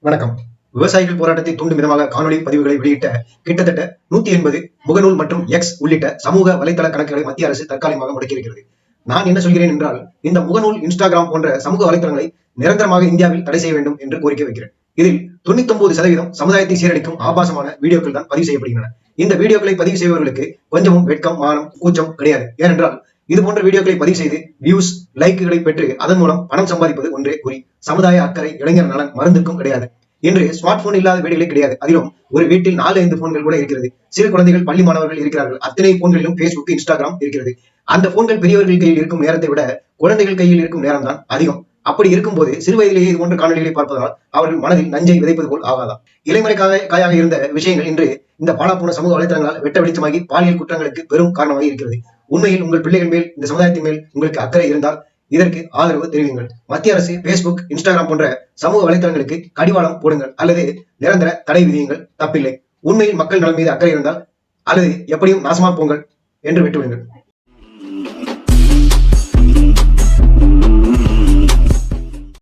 வணக்கம். விவசாயிகள் போராட்டத்தை தூண்டும் விதமாக காணொலி பதிவுகளை வெளியிட்ட கிட்டத்தட்ட 180 முகநூல் மற்றும் எக்ஸ் உள்ளிட்ட சமூக வலைதள கணக்குகளை மத்திய அரசு தற்காலிகமாக முடக்கியிருக்கிறது. நான் என்ன சொல்கிறேன் என்றால், இந்த முகநூல், இன்ஸ்டாகிராம் போன்ற சமூக வலைதளங்களை நிரந்தரமாக இந்தியாவில் தடை செய்ய வேண்டும் என்று கோரிக்கை வைக்கிறேன். இதில் 99% சமுதாயத்தை சீரழிக்கும் ஆபாசமான வீடியோக்கள் தான் பதிவு செய்யப்படுகின்றன. இந்த வீடியோக்களை பதிவு செய்பவர்களுக்கு கொஞ்சமும் வெட்கம், மானம், கூச்சம் கிடையாது. ஏனென்றால் இது போன்ற வீடியோக்களை பதிவு செய்து வியூஸ், லைக்குகளை பெற்று அதன் மூலம் பணம் சம்பாதிப்பது ஒன்றே குறி. சமுதாய அக்கறை, இளைஞர் நலன் மருந்துக்கும் கிடையாது. இன்று ஸ்மார்ட் போன் இல்லாத வீடுகளே கிடையாது. அதிலும் ஒரு வீட்டில் 4-5 போன்கள் கூட இருக்கிறது. சிறு குழந்தைகள், பள்ளி மாணவர்கள் இருக்கிறார்கள். அத்தனை போன்களிலும் பேஸ்புக், இன்ஸ்டாகிராம் இருக்கிறது. அந்த போன்கள் பெரியவர்கள் கையில் இருக்கும் நேரத்தை விட குழந்தைகள் கையில் இருக்கும் நேரம் தான் அதிகம். அப்படி இருக்கும்போது சிறு வயதிலேயே இது போன்ற காணொலிகளை பார்ப்பதால் அவர்கள் மனதில் நஞ்சை விதைப்பது போல் ஆகாதா? இலைமறைக்காக காயாக இருந்த விஷயங்கள் இன்று இந்த பாலாப்போன சமூக வலைதளங்களால் வெட்ட வெளிச்சமாகி பாலியல் குற்றங்களுக்கு பெரும் காரணமாக இருக்கிறது. உண்மையில் உங்கள் பிள்ளைகள் மேல், இந்த சமுதாயத்தின் மேல் உங்களுக்கு அக்கறை இருந்தால் இதற்கு ஆதரவு தெரிவிங்கள். மத்திய அரசு பேஸ்புக், இன்ஸ்டாகிராம் போன்ற சமூக வலைதளங்களுக்கு கடிவாளம் போடுங்கள் அல்லது நிரந்தர தடை விதியுங்கள். தப்பில்லை. உண்மையில் மக்கள் நலன் மீது அக்கறை இருந்தால் அல்லது எப்படியும் நாசமா போங்கள் என்று விட்டுவிடுங்கள்.